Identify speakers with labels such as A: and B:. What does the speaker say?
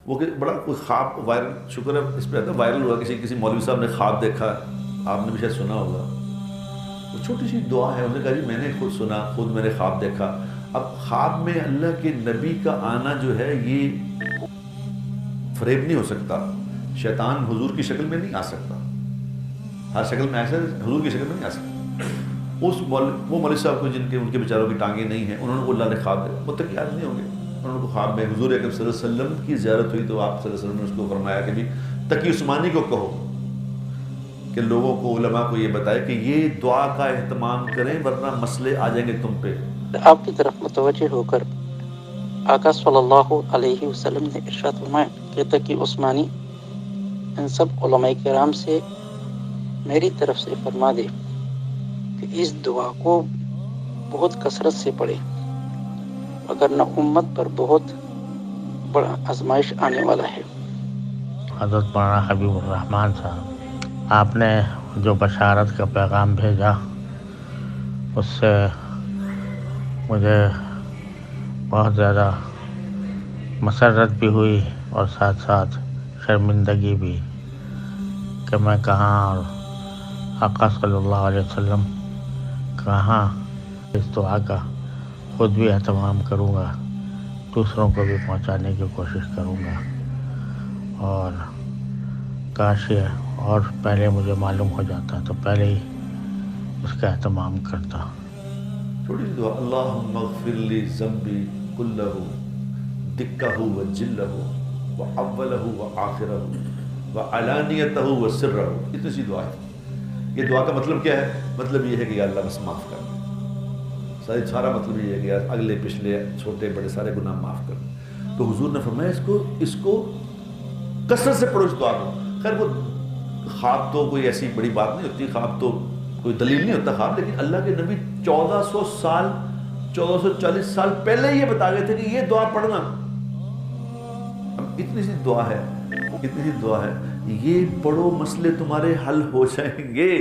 A: وہ کہ بڑا کوئی خواب وائرل، شکر ہے اس پہ آتا ہے وائرل ہوا، کسی مولوی صاحب نے خواب دیکھا، آپ نے بھی شاید سنا ہوگا، وہ چھوٹی سی دعا ہے، انہوں نے کہا جی میں نے خود سنا، خود میں نے خواب دیکھا۔ اب خواب میں اللہ کے نبی کا آنا جو ہے یہ فریب نہیں ہو سکتا، شیطان حضور کی شکل میں نہیں آ سکتا، ہر شکل میں ایسا حضور کی شکل میں نہیں آ سکتا۔ وہ مولوی صاحب کو جن کے ان کے بیچاروں کی ٹانگیں نہیں ہیں، انہوں نے وہ اللہ نے خواب دیکھا، متقی آدمی ہوں گے، انہوں نے خواب میں حضور اکرم صلی اللہ علیہ وسلم کی زیارت ہوئی تو آپ صلی اللہ علیہ وسلم نے اس کو فرمایا کہ بھی تقی عثمانی کو کہو کہ لوگوں کو، علماء کو یہ بتائے کہ یہ دعا کا اہتمام کریں ورنہ مسئلے آ جائیں گے تم پہ۔
B: آپ کی طرف متوجہ ہو کر آقا صلی اللہ علیہ وسلم نے ارشاد فرمایا کہ تقی عثمانی ان سب علماء کرام سے میری طرف سے فرما دے کہ اس دعا کو بہت کثرت سے پڑھے، اگر نہ امت پر بہت بڑا آزمائش آنے والا ہے۔
C: حضرت مولانا حبیب الرحمن صاحب، آپ نے جو بشارت کا پیغام بھیجا اس سے مجھے بہت زیادہ مسرت بھی ہوئی اور ساتھ ساتھ شرمندگی بھی کہ میں کہاں اور آقا صلی اللہ علیہ وسلم کہاں اس دعا کا خود بھی اہتمام کروں گا، دوسروں کو بھی پہنچانے کی کوشش کروں گا، اور کاش یہ اور پہلے مجھے معلوم ہو جاتا تو پہلے ہی اس کا اہتمام کرتا۔
A: چھوٹی سی دعا، اللہم اغفر لی ذنبی کلہ دکہ و جلہ و اولہ و آخرہ و علانیتہ و سرہ، اتنی سی دعا ہے۔ یہ دعا کا مطلب کیا ہے؟ مطلب یہ ہے کہ یا اللہ بس معاف کر دے، سارا مطلب یہ ہے کہ یار اگلے پچھلے چھوٹے بڑے سارے گناہ معاف کر دے۔ تو حضور نے فرمایا اس کو کثرت سے پڑھو اس دعا کو۔ خیر وہ خواب تو کوئی ایسی بڑی بات نہیں ہوتی، خواب تو کوئی دلیل نہیں ہوتا خواب، لیکن اللہ کے نبی 1440 سال پہلے یہ بتا گئے تھے کہ یہ دعا پڑھنا۔ اب اتنی سی دعا ہے، یہ پڑھو مسئلے تمہارے حل ہو جائیں گے۔